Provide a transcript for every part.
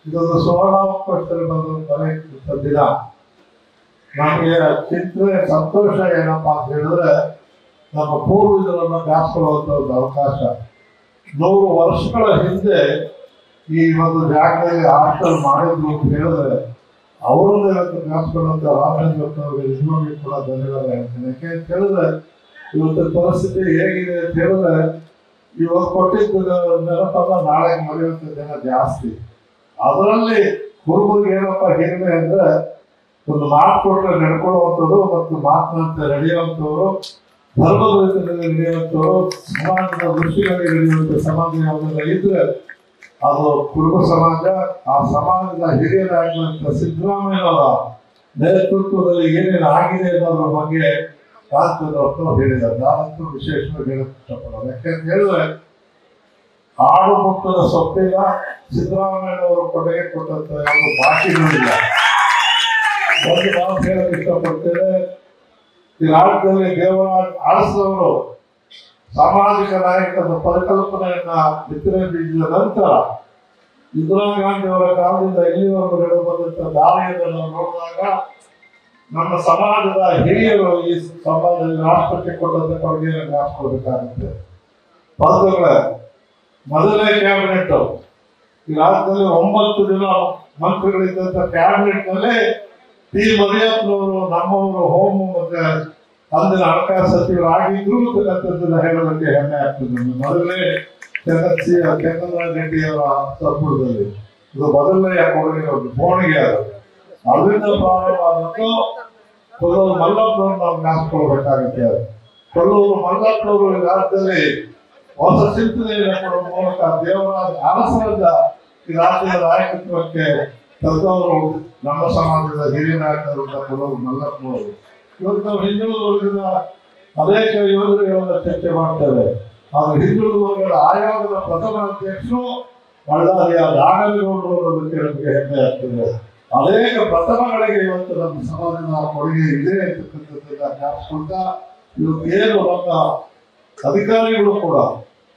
ಇದೊಂದು ಸುವರ್ಣಾವಕಾಶದಲ್ಲಿ ಬಂದ ದಿನ. ನಮಗೆ ಚಿಂತನೆ ಸಂತೋಷ ಏನಪ್ಪಾ ಅಂತ ಹೇಳಿದ್ರೆ ನಮ್ಮ ಪೂರ್ವಜರನ್ನು ಜ್ಞಾಪಿಸುವಂತ ಒಂದು ಅವಕಾಶ. 100 ವರ್ಷಗಳ ಹಿಂದೆ ಈ ಒಂದು ಜಾಗದಲ್ಲಿ ಹಾಸ್ಟೆಲ್ ಮಾಡಿದ್ರು ಅಂತ ಹೇಳಿದ್ರೆ ಅವರನ್ನೇ ಇವತ್ತು ಜ್ಞಾಪಿಸುವಂತ ರಾಜೇಂದ್ರ ಅವರಿಗೆ ನಿಜವಾಗಿ ಕೂಡ ಧನ್ಯವಾದ ಹೇಳ್ತೀನಿ. ಯಾಕೆ ಅಂತ ಹೇಳಿದ್ರೆ ಇವತ್ತಿನ ಪರಿಸ್ಥಿತಿ ಹೇಗಿದೆ ಅಂತ ಹೇಳಿದ್ರೆ ಇವತ್ತು ಕೊಟ್ಟಿದ್ದ ನೆನಪನ್ನ ನಾಳೆ ಮರೆಯುವಂತ ಜನ ಜಾಸ್ತಿ. ಅದರಲ್ಲಿ ಕುರುಬರಿಗೆ ಏನಪ್ಪ ಹಿರಿಮೆ ಅಂದ್ರೆ ಒಂದು ಮಾತು ಕೊಟ್ಟರೆ ನಡ್ಕೊಳ್ಳುವಂಥದ್ದು ಮತ್ತು ಮಾತಿನಂತೆ ನಡೆಯುವಂಥವ್ರು, ಧರ್ಮದ ರೀತಿಯಲ್ಲಿ ನಡೆಯುವಂಥವ್ರು, ಸಮಾಜದ ದೃಷ್ಟಿಯಲ್ಲಿ ನಡೆಯುವಂಥ ಸಮಾಜ ಯಾವುದೆಲ್ಲ ಇದ್ರೆ ಅದು ಕುರುಬ ಸಮಾಜ. ಆ ಸಮಾಜದ ಹಿರಿಯರಾಗಿರುವಂಥ ಸಿದ್ದರಾಮಯ್ಯನವರ ನೇತೃತ್ವದಲ್ಲಿ ಏನೇನು ಆಗಿದೆ ಅನ್ನೋದ್ರ ಬಗ್ಗೆ ರಾಜ್ಯದವರು ಹೇಳಿದ್ದಾರೆ. ನಾನಂತೂ ವಿಶೇಷವಾಗಿ ಹೇಳಕ್ ಇಷ್ಟಪಡೋದು. ಯಾಕೆಂತ ಹೇಳಿದ್ರೆ ಆಡು ಮುಟ್ಟದ ಸೊಪ್ಪಿನ ಸಿದ್ದರಾಮಯ್ಯನವರು ಕೊಡುಗೆ ಕೊಟ್ಟಂತ ಯಾವ ಬಾಕಿಗಳಿಲ್ಲ. ಒಂದು ನಾವು ಹೇಳಕ್ ಇಷ್ಟಪಡ್ತೇವೆ, ಈ ರಾಜ್ಯದಲ್ಲಿ ದೇವರಾಜ್ ಅರಸವರು ಸಾಮಾಜಿಕ ನಾಯಕರ ಪರಿಕಲ್ಪನೆಯನ್ನ ಬಿತ್ತನೆ ಬೀಜಿದ ನಂತರ ಇಂದಿರಾ ಗಾಂಧಿ ಅವರ ಕಾಲದಿಂದ ಇಲ್ಲಿವರೆಗೂ ನಡೆದು ಬಂದಂತ ದಾರಿಯನ್ನು ನಾವು ನೋಡಿದಾಗ ನಮ್ಮ ಸಮಾಜದ ಹಿರಿಯರು ಈ ಸಮಾಜದಲ್ಲಿ ರಾಷ್ಟ್ರಕ್ಕೆ ಕೊಟ್ಟಂತ ಕೊಡುಗೆಯನ್ನು ಜ್ಞಾಪಿಸಬೇಕಾಗುತ್ತೆ. ಬಂಧುಗಳೇ, ಮೊದಲನೇ ಕ್ಯಾಬಿನೆಟ್ ಈ ರಾಜ್ಯದಲ್ಲಿ 9 ಜನ ಮಂತ್ರಿಗಳಿದ್ದಂತ ಕ್ಯಾಬಿನೆಟ್ ನಲ್ಲಿ ಟಿ ಮರಿಯಪ್ಪನವರು ನಮ್ಮವರು ಹೋಮ್ ಮತ್ತೆ ಅಂದಿನ ಹಣಕಾಸು ಸಚಿವರಾಗಿದ್ರು ಅಂತಕ್ಕಂಥದ್ದನ್ನ ಹೇಳೋದಕ್ಕೆ ಹೆಮ್ಮೆ ಆಗ್ತದೆ. ಮೊದಲನೇ ಚಂದ್ರರಾಜ್ ರೆಡ್ಡಿ ಅವರ ಸಂಪುಟದಲ್ಲಿ ಇದು ಮೊದಲನೆಯ ಕೊಡುಗೆ ಬೋಣಿಗೆ ಅದು. ಅದರಿಂದ ಪ್ರಾರಂಭವಾದದ್ದು ಕೊಲ್ಲೂರು ಮಲ್ಲಪ್ಪನವರು ನಾವು ಜ್ಞಾಪಿಸ್ಕೊಳ್ಬೇಕಾಗುತ್ತೆ. ಕೊಲ್ಲೂರು ಮಲ್ಲಪ್ಪನವರು ಈ ರಾಜ್ಯದಲ್ಲಿ ಹೊಸ ಚಿಂತನೆಯನ್ನು ಕೊಡುವ ಮೂಲಕ ದೇವರಾಜ ಅರಸರಿಂದ ಈ ರಾಜ್ಯದ ನಾಯಕತ್ವಕ್ಕೆ ತಂದವರು ನಮ್ಮ ಸಮಾಜದ ಹಿರಿಯ ನಾಯಕರು ಕೊಲ್ಲೂರು ಮಲ್ಲಪ್ಪನವರು. ಇವತ್ತು ನಾವು ಹಿಂದುಳಿದ ವರ್ಗದ ಅನೇಕ ಯೋಜನೆಗಳನ್ನ ಚರ್ಚೆ ಮಾಡ್ತೇವೆ. ಆದರೆ ಹಿಂದುಳಿದ ವರ್ಗದ ಆಯೋಗದ ಪ್ರಥಮ ಅಧ್ಯಕ್ಷರು ಬಳ್ಳಾರಿಯ ನಾಗನಗೌಡರು ಅನ್ನೋದಕ್ಕೆ ನಮಗೆ ಹೆಮ್ಮೆ ಆಗ್ತದೆ. ಅನೇಕ ಪ್ರಥಮಗಳಿಗೆ ಇವತ್ತು ನಮ್ಮ ಸಮಾಜದ ಕೊಡುಗೆ ಇದೆ ಅಂತಕ್ಕಂಥದ್ದನ್ನ ಜ್ಞಾಪಿಸ್ಕೊಳ್ತಾ ಇವತ್ತು ಏನು ನಮ್ಮ ಅಧಿಕಾರಿಗಳು ಕೂಡ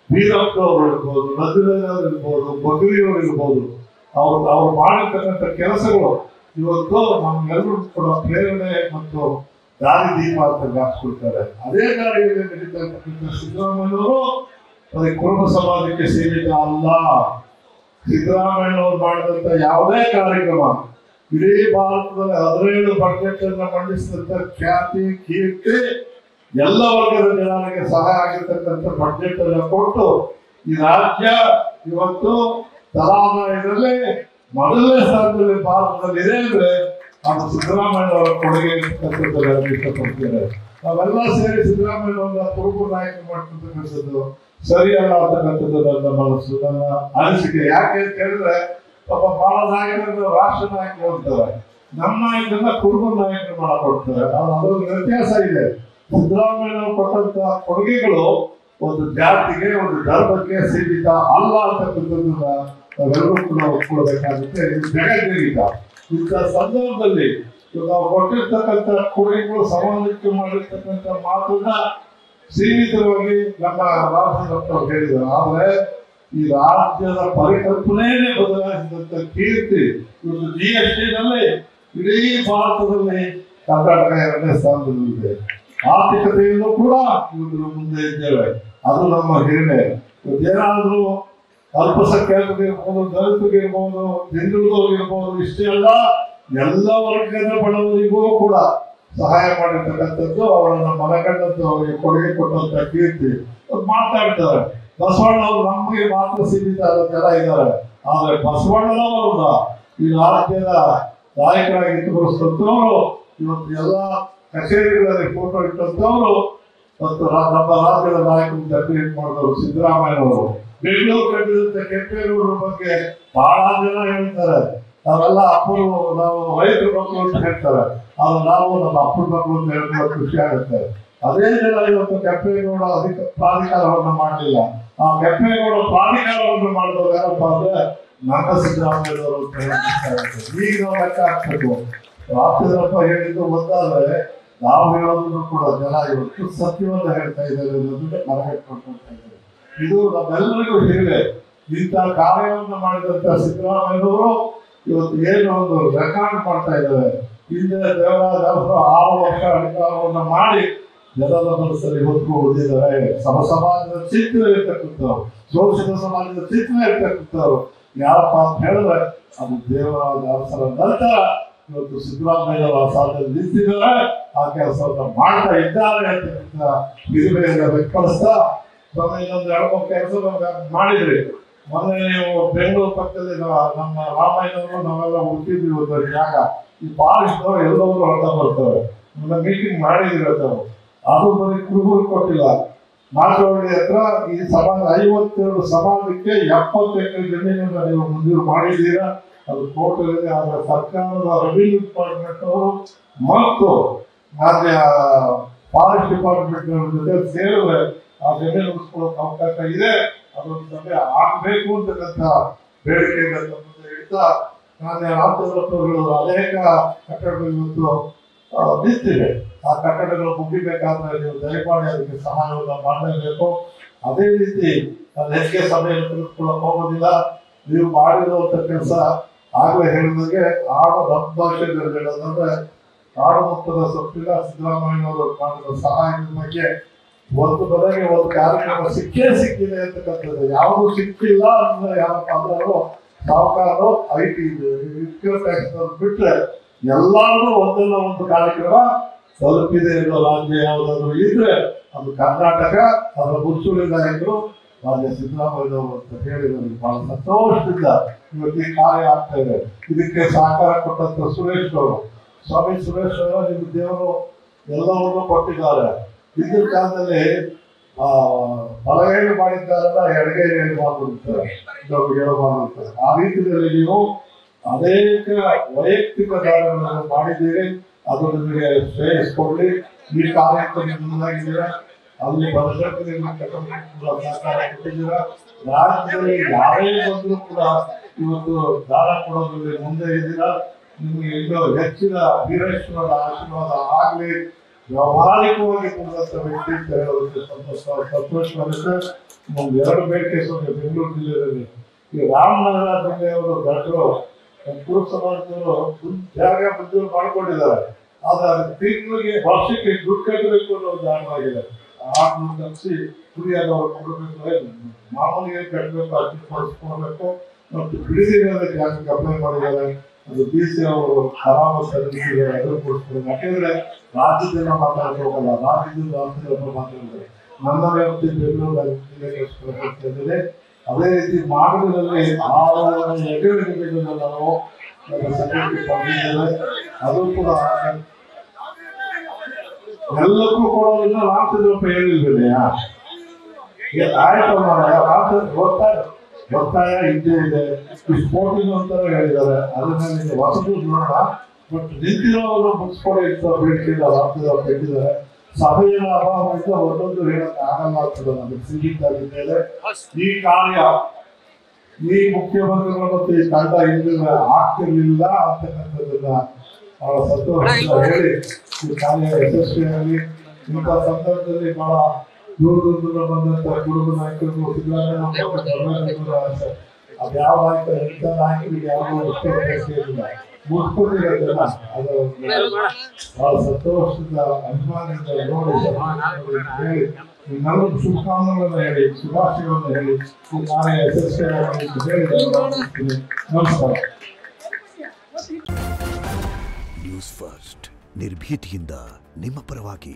ವೀರಪ್ಪನವರು ಇರ್ಬೋದು, ನದಿರವರು ಇರ್ಬೋದು, ಬಗುರಿಯವರು ಇರ್ಬೋದು, ಅವ್ರು ಮಾಡಿರ್ತಕ್ಕಂಥ ಕೆಲಸಗಳು ಇವತ್ತು ನಮ್ಗೆಲ್ಲರೂ ಕೂಡ ಪ್ರೇರಣೆ ಮತ್ತು ದಾರಿ ದೀಪ ಅಂತ ಜ್ಞಾಪಿಸ್ಕೊಳ್ತಾರೆ. ಅದೇ ದಾರಿಯಲ್ಲಿ ನಡೀತಾ ಇರ್ತಕ್ಕಂಥ ಸಿದ್ದರಾಮಯ್ಯನವರು ಅದಕ್ಕೆ ಕುರುಬ ಸಮಾಜಕ್ಕೆ ಸೀಮಿತ ಅಲ್ಲ. ಸಿದ್ದರಾಮಯ್ಯನವರು ಮಾಡಿದಂತ ಯಾವುದೇ ಕಾರ್ಯಕ್ರಮ ಇಡೀ ಭಾರತದಲ್ಲಿ 17 ಬಜೆಟ್ ಅನ್ನು ಮಂಡಿಸಿದಂತ ಖ್ಯಾತಿ, ಕೀರ್ತಿ, ಎಲ್ಲ ವರ್ಗದ ಜನರಿಗೆ ಸಹಾಯ ಆಗಿರ್ತಕ್ಕಂಥ ಬಜೆಟ್ ಅನ್ನು ಕೊಟ್ಟು ಈ ರಾಜ್ಯ ಇವತ್ತು ತಲಾದಾಯದಲ್ಲಿ ಮೊದಲನೇ ಸ್ಥಾನದಲ್ಲಿ ಭಾರತದಲ್ಲಿ ಇದೆ ಅಂದ್ರೆ ಅದು ಸಿದ್ದರಾಮಯ್ಯನವರ ಕೊಡುಗೆ ಅಂತಕ್ಕಂಥದ್ದನ್ನು ಇಷ್ಟಪಡ್ತೇನೆ. ನಾವೆಲ್ಲ ಸೇರಿ ಸಿದ್ದರಾಮಯ್ಯನವರ ಕುರುಬ ನಾಯಕ ಮಾಡ್ತಕ್ಕಂಥದ್ದು ಸರಿಯಲ್ಲ ಅಂತಕ್ಕಂಥದ್ದು ನನ್ನ ಮನಸ್ಸು, ನನ್ನ ಅನಿಸಿಕೆ. ಯಾಕೆ ಅಂತ ಹೇಳಿದ್ರೆ ಪಾಪ ಬಹಳ ನಾಯಕರನ್ನು ರಾಷ್ಟ್ರ ನಾಯಕರು ಅಂತಾರೆ, ನಮ್ಮ ನಾಯಕರನ್ನ ಕುರುಬ ನಾಯಕರು ಮಾಡಿಕೊಡ್ತಾರೆ. ಅದೊಂದು ವ್ಯತ್ಯಾಸ ಇದೆ. ಸಿದ್ದರಾಮಯ್ಯನವರು ಕೊಟ್ಟಂತ ಕೊಡುಗೆಗಳು ಒಂದು ಜಾತಿಗೆ, ಒಂದು ಧರ್ಮಕ್ಕೆ ಸೀಮಿತ ಅಲ್ಲ ಅಂತಕ್ಕಂಥದ್ದನ್ನ ನಾವೆಲ್ಲರೂ ಕೂಡ ಒಪ್ಕೊಳ್ಬೇಕಾಗುತ್ತೆ. ಇದು ಜಗಜ್ಜೀವಿತ. ಇಂಥ ಸಂದರ್ಭದಲ್ಲಿ ನಾವು ಕೊಟ್ಟಿರ್ತಕ್ಕಂಥ ಕೊಡುಗೆಗಳು ಸಮಾಜಕ್ಕೆ ಮಾಡಿರ್ತಕ್ಕಂಥ ಮಾತನ್ನ ಸೀಮಿತವಾಗಿ ನಮ್ಮ ರಾಷ್ಟ್ರದವರು ಹೇಳಿದರು. ಆದ್ರೆ ಈ ರಾಜ್ಯದ ಪರಿಕಲ್ಪನೆಯೇ ಬದಲಾಯಿಸಿದಂತ ಕೀರ್ತಿ ಇವತ್ತು GST ನಲ್ಲಿ ಇಡೀ ಭಾರತದಲ್ಲಿ ಕರ್ನಾಟಕ 2ನೇ ಸ್ಥಾನದಲ್ಲಿದೆ. ಆರ್ಥಿಕತೆಯಲ್ಲೂ ಕೂಡ ಇವತ್ತು ಮುಂದೆ ಇದ್ದೇವೆ. ಅದು ನಮ್ಮ ಹಿರಿಮೆ. ಏನಾದ್ರೂ ಅಲ್ಪಸಂಖ್ಯಾತರಿರ್ಬೋದು, ದಲಿತರಿರ್ಬೋದು, ಹಿಂದುಳಿದವರಿರ್ಬೋದು, ಇಷ್ಟೇ ಅಲ್ಲ ಎಲ್ಲ ವರ್ಗದ ಬಡವರಿಗೂ ಕೂಡ ಸಹಾಯ ಮಾಡಿರ್ತಕ್ಕಂಥದ್ದು, ಅವರನ್ನ ಮನಗಂಡದ್ದು, ಅವರಿಗೆ ಕೊಡುಗೆ ಕೊಟ್ಟಂತ ಕೀರ್ತಿ. ಮಾತಾಡ್ತಾರೆ ಬಸವಣ್ಣವರು ನಮಗೆ ಮಾತ್ರ ಸೀಮಿತ ಜನ ಇದ್ದಾರೆ. ಆದ್ರೆ ಬಸವಣ್ಣನವರನ್ನ ಈ ರಾಜ್ಯದ ನಾಯಕರಾಗಿ ಇಟ್ಟುಕೊಳಿಸಿದಂಥವ್ರು, ಇವತ್ತು ಎಲ್ಲ ಕಚೇರಿಗಳಲ್ಲಿ ಫೋಟೋ ಇಟ್ಟಂತವ್ರು ಮತ್ತು ನಮ್ಮ ರಾಜ್ಯದ ನಾಯಕರು ಡೆಪ್ಯೂಟ್ ಮಾಡಿದವರು ಸಿದ್ದರಾಮಯ್ಯನವರು. ಬೆಂಗಳೂರು ಕಟ್ಟಿದಂತ ಕೆಂಪೇಗೌಡರ ಬಗ್ಗೆ ಬಹಳ ಜನ ಹೇಳ್ತಾರೆ, ನಾವೆಲ್ಲ ಅಪ್ಪರು, ನಾವು ರೈತರ ಮಕ್ಕಳು ಅಂತ ಹೇಳ್ತಾರೆ. ಆದ್ರೆ ನಾವು ನಮ್ಮ ಅಪ್ಪನ ಮಕ್ಕಳು ಅಂತ ಹೇಳ್ಕೊಳ್ಳೋದು ಖುಷಿ ಆಗುತ್ತೆ. ಅದೇ ಜನ ಇವತ್ತು ಕೆಂಪೇಗೌಡ ಪ್ರಾಧಿಕಾರವನ್ನು ಮಾಡಲಿಲ್ಲ. ಆ ಕೆಂಪೇಗೌಡ ಪ್ರಾಧಿಕಾರವನ್ನು ಮಾಡಿದವರು ಯಾರಪ್ಪ ಅಂದ್ರೆ ನನ್ನ ಸಿದ್ದರಾಮಯ್ಯನವರು ಅಂತ ಹೇಳಿ ಈಗ ನಾವು ಲೆಕ್ಕ ಹಾಕ್ಬೇಕು. ರಾಜ್ಯದಪ್ಪ ಹೇಳಿದ್ದು ಒಂದಾದ್ರೆ ನಾವು ಹೇಳೋದನ್ನು ಕೂಡ ಜನ ಇವತ್ತು ಸತ್ಯವನ್ನ ಹೇಳ್ತಾ ಇದ್ದಾರೆ ಅನ್ನೋದನ್ನ ಮನಗಟ್ಟು ಮಾಡ್ಕೊಳ್ತಾ ಇದ್ದಾರೆ. ಇದು ನಮ್ಮೆಲ್ಲರಿಗೂ ಹಿರಿಮೆ. ಇಂಥ ಕಾರ್ಯವನ್ನು ಮಾಡಿದಂತ ಸಿದ್ದರಾಮಯ್ಯನವರು ಇವತ್ತು ಏನು ಒಂದು ರೆಕಾರ್ಡ್ ಮಾಡ್ತಾ ಇದ್ದಾರೆ. ಹಿಂದೆ ದೇವರಾಜ ಅರಸರು 6 ವರ್ಷ ಅಧಿಕಾರವನ್ನು ಮಾಡಿ ಜನರ ಮನಸ್ಸಲ್ಲಿ ಹೊತ್ತು ಉಳಿದಿದ್ದಾರೆ. ಸಮಾಜದ ಚಿಂತನೆ ಇರ್ತಕ್ಕಂಥವ್ರು, ಶೋಷಿತ ಸಮಾಜದ ಚಿಂತನೆ ಇರ್ತಕ್ಕಂಥವ್ರು ಯಾರಪ್ಪ ಅಂತ ಹೇಳಿದ್ರೆ ಅದು ದೇವರಾಜ ಅರಸರ ನಂತರ ಇವತ್ತು ಸಿದ್ದರಾಮಯ್ಯ ಸಾಧನೆ ನಿಂತಿದ್ದಾರೆ, ಆ ಕೆಲಸವನ್ನು ಮಾಡ್ತಾ ಇದ್ದಾರೆ ಅಂತಕ್ಕಂಥ ಹಿರಿಮೆಯನ್ನು ವ್ಯಕ್ತಪಡಿಸ್ತಾ ಇನ್ನೊಂದು 2-3 ಕೆಲಸ ಮಾಡಿದ್ರಿ. ಮೊನ್ನೆ ನೀವು ಬೆಂಗಳೂರು ಪಕ್ಕದಲ್ಲಿ ನಮ್ಮ ರಾಮಯ್ಯನವರು ನಾವೆಲ್ಲ ಹುಡುಕಿದ್ವಿ ಒಂದು ಜಾಗ, ಈ ಫಾರೆಸ್ಟ್ನವರು ಎಲ್ಲರೂ ಹೊರಟ ಬರ್ತಾರೆ. ನಮ್ಮ ಮೀಟಿಂಗ್ ಮಾಡಿದಿರತ್ತವು, ಅದು ಬರೀ ಕುರುಬರು ಕೊಟ್ಟಿಲ್ಲ. ಮಾತೋಡಿ ಹತ್ರ ಈ ಸಮಾಜ 52 ಸಮಾಜಕ್ಕೆ 70 ಎಕರೆ ಜಮೀನನ್ನು ನೀವು ಮಂಜೂರು ಮಾಡಿದ್ದೀರಾ. ಅದು ಕೋರ್ಟಲ್ಲಿ ಆದ ಸರ್ಕಾರದ ರೆವಿನ್ಯೂ ಡಿಪಾರ್ಟ್ಮೆಂಟ್ ಅವರು ಮತ್ತು ಮಾನ್ಯ ಫಾರೆಸ್ಟ್ ಡಿಪಾರ್ಟ್ಮೆಂಟ್ ಜೊತೆ ಸೇರಿದ್ರೆ ಆ ಜಮೀನು ಉಳಿಸ್ಕೊಳ್ಳೋಕೆ ಅವಕಾಶ ಇದೆ. ಅದೊಂದು ಸಭೆ ಆಗಬೇಕು ಅಂತಕ್ಕಂಥ ಬೇಡಿಕೆಗಳನ್ನು ಇಡ್ತಾ ಮಾನ್ಯ ರಾಮಚಂದ್ರಪ್ಪಗಳು ಅನೇಕ ಕಟ್ಟಡಗಳು ಇವತ್ತು ನಿಂತಿವೆ. ಆ ಕಟ್ಟಡಗಳು ಮುಗಿಬೇಕಾದ್ರೆ ನೀವು ದಯಮಾಡಿ ಅದಕ್ಕೆ ಸಹಾಯವನ್ನು ಮಾಡಲೇಬೇಕು. ಅದೇ ರೀತಿ ನಾನು ಹೆಚ್ಚಿಗೆ ಸಭೆಯನ್ನು ತೆಗೆದುಕೊಳ್ಳಕ್ಕೆ ಹೋಗೋದಿಲ್ಲ. ನೀವು ಮಾಡಿರುವಂಥ ಕೆಲಸ ಆಗಲೇ ಹೇಳಿದಾಗೆ ಆಡು ನಮ್ಮ ಭಾಷೆಯಲ್ಲಿ ಹೇಳೋದಂದ್ರೆ ಆಡು ಮುಕ್ತದ ಸೊಪ್ಪಿನ ಸಿದ್ದರಾಮಯ್ಯನವರು ಮಾಡಿದ ಸಹಾಯದ ಬಗ್ಗೆ ಒಂದು ಬದಲಿಗೆ ಒಂದು ಕಾರ್ಯಕ್ರಮ ಸಿಕ್ಕಿದೆ ಅಂತಕ್ಕಂಥದ್ದು. ಯಾವುದು ಸಿಕ್ಕಿಲ್ಲ ಅಂದ್ರೆ ಯಾರಪ್ಪ ಅಂದ್ರೆ ಅವರು ಸಾಹುಕಾರರು IT ಇನ್ಕಮ್ ಟ್ಯಾಕ್ಸ್ ಬಿಟ್ರೆ ಎಲ್ಲಾರು ಒಂದಲ್ಲ ಒಂದು ಕಾರ್ಯಕ್ರಮ ತಲುಪಿದೆ ಇರೋ ರಾಜ್ಯ ಯಾವುದಾದ್ರು ಇದ್ರೆ ಅದು ಕರ್ನಾಟಕ. ಅದರ ಮುಚ್ಚುಳಿ ನಾಯಕರು ರಾಜ್ಯ ಸಿದ್ದರಾಮಯ್ಯನವರು ಅಂತ ಹೇಳಿ ನನಗೆ ಬಹಳ ಸಂತೋಷದಿಂದ ಇವತ್ತು ಈ ಕಾರ್ಯ ಆಗ್ತಾ ಇದೆ. ಇದಕ್ಕೆ ಸಹಕಾರ ಕೊಟ್ಟಂತ ಸುರೇಶ್ ಅವರು, ಸ್ವಾಮಿ ಸುರೇಶ್ ಅವರು ನಿಮ್ಮ ದೇವರು ಎಲ್ಲವನ್ನೂ ಕೊಟ್ಟಿದ್ದಾರೆ. ಹಿಂದಿನ ಕಾಲದಲ್ಲಿ ಬಲಗೈಲು ಮಾಡಿದ್ದಾರಲ್ಲ ಎಡಗೈಲಿ ಮಾಡ್ಬಿಡ್ತಾರೆ, ಮಾಡ್ಬಿಡ್ತಾರೆ. ಆ ರೀತಿಯಲ್ಲಿ ನೀವು ಅನೇಕ ವೈಯಕ್ತಿಕ ಕಾರ್ಯಗಳನ್ನು ಮಾಡಿದ್ದೀರಿ. ಅದು ನಿಮಗೆ ಶ್ರೇಯಸ್ಕೊಡ್ಲಿ. ಈ ಕಾರ್ಯಕ್ಕೆ ಮುಂದಾಗಿದ್ದೀರಾ, ಅಲ್ಲಿ ಭವಿಷ್ಯಕ್ಕೆ ಸಹಕಾರ ಕೊಟ್ಟಿದ್ದೀರಾ. ರಾಜ್ಯದಲ್ಲಿ ಯಾರೇ ಬಂದರೂ ಕೂಡ ಇವತ್ತು ದಾನ ಕೊಡೋದ್ರಲ್ಲಿ ಮುಂದೆ ಇದ್ದೀರಾ. ನಿಮಗೆ ಇನ್ನೂ ಹೆಚ್ಚಿನ ವೀರೇಶ್ವರರ ಆಶೀರ್ವಾದ ಆಗಲಿ. ವ್ಯಾವಹಾರಿಕವಾಗಿ ಕೊಡುವಂಥ ವ್ಯಕ್ತಿ ಅಂತ ಹೇಳೋದಕ್ಕೆ ಸಂತೋಷವಾಗುತ್ತೆ. ಒಂದು 2 ಬೇಡಿಕೆ ಬೆಂಗಳೂರು ಜಿಲ್ಲೆಯಲ್ಲಿ ಈ ರಾಮನಗರ ಜಿಲ್ಲೆಯವರು ದೊಡ್ಡರು ಕುರುಬ ಸಮಾಜದವರು ಜಾಗ ಮಂಜೂರು ಮಾಡಿಕೊಂಡಿದ್ದಾರೆ. ಆದ್ರೆ ಅದು ತಿಂಗಳಿಗೆ ವರ್ಷಕ್ಕೆ ದುಡ್ಡು ಕಟ್ಟಬೇಕು ಅನ್ನೋ ಒಂದು ಆಗಿದೆ. ಆಡ್ನು ತಪ್ಪಿಸಿ ಕುರಿಯಾದವರು ಕೊಡಬೇಕು, ಮಾಮೂಲಿಗೆ ಕಟ್ಟಬೇಕು, ಅಷ್ಟು ಕೊಡಿಸ್ಕೊಡ್ಬೇಕು. ಮತ್ತು ಬಿಡಿಸಿದ ಜಾಗಕ್ಕೆ ಅಪ್ಲೈ ಮಾಡಿದ್ದಾರೆ. ಅದು BC ಅವರು ಆರಾಮ ಸಲ್ಲಿಸಿದ್ದಾರೆ, ಅದನ್ನು ಕೊಡಿಸ್ಕೊಡ್ಬೇಕು. ಯಾಕೆಂದ್ರೆ ರಾಜ್ಯದಿಂದ ಮಾತಾಡಕ್ಕೆ ಹೋಗಲ್ಲ, ರಾಜ್ಯದಿಂದ ರಾಷ್ಟ್ರದಿಂದ ಮಾತಾಡಿದ್ದಾರೆ. ನನ್ನ ವ್ಯವಸ್ಥೆ ಬೆಂಗಳೂರು ಅದೇ ರೀತಿ ಮಾನವದಲ್ಲಿ 6 ಎಕರೆ ಜಮೀನನ್ನು ನಾವು ಸಂಘಟನೆ ಬಂದಿದ್ದೇವೆ. ಅದು ಕೂಡ ಎಲ್ಲಕ್ಕೂ ಕೊಡೋದನ್ನ ರಾಮಚಂದ್ರಪ್ಪ ಹೇಳಿಲ್ವೇನೆಯಾ? ಆಯ್ತು ಒತ್ತಾಯ ಇದ್ದೇ ಇದೆ. ಸ್ಪೋರ್ಟಿಂಗ್ ಅಂತ ಹೇಳಿದ್ದಾರೆ, ಅದನ್ನ ನಿಮಗೆ ಹೊಸದು ನೋಡೋಣ. ಬಟ್ ನಿಂತಿರೋರು ಮುಗಿಸ್ಕೊಡಿ ಅಂತ ಬೇಡಿಕೆಯಿಂದ ರಾಮಚಂದ್ರಪ್ಪ ಹೇಳಿದ್ದಾರೆ. ಸಭೆಯ ಅಭಾವದಿಂದ ಒಂದೊಂದು ಹೇಳಕ್ಕೆ ಆಗಲ್ಲ ಆಗ್ತದೆ. ನಮಗೆ ಸೀಮಿತವಾಗಿದ್ದೇವೆ. ಈ ಕಾರ್ಯ ಈ ಮುಖ್ಯಮಂತ್ರಿಗಳು ಮತ್ತು ಈ ತಂಡ ಹಿಂದಿನ ಆಗ್ತಿರ್ಲಿಲ್ಲ ಅಂತಕ್ಕಂಥದ್ದನ್ನ ಅವರ ಸಂತೋಷ ಹೇಳಿ ಈ ಕಾರ್ಯ ಯಶಸ್ವಿಯಾಗಿ ಇಂಥ ಸಂದರ್ಭದಲ್ಲಿ ಬಹಳ ದೂರದಿಂದ ಬಂದಂತ ಕುರುಬ ನಾಯಕರು ಸಿದ್ದರಾಮಯ್ಯ ಅದು ಯಾವ ನಾಯಕ ಇಂಥ ನಾಯಕರಿಗೆ ಯಾರು ಇಷ್ಟಪಡಿಲ್ಲ ಮುಟ್ಕೊಂಡಿರೋದಿಲ್ಲ. ಅದು ಬಹಳ ಸಂತೋಷದಿಂದ ಅಭಿಮಾನದಿಂದ ನೋಡಿ ಹೇಳಿ ನನ್ನೂ ಶುಭಕಾಮನೆಗಳನ್ನು ಹೇಳಿ ಶುಭಾಶಯಗಳನ್ನು ಹೇಳಿ ಈ ಕಾರ್ಯ ಯಶಸ್ವಿಯಾಗಿ ಹೇಳಿ ನಮಸ್ಕಾರ. ನ್ಯೂಸ್ ಫಸ್ಟ್ ನಿರ್ಭೀತಿಯಿಂದ ನಿಮ್ಮ ಪರವಾಗಿ.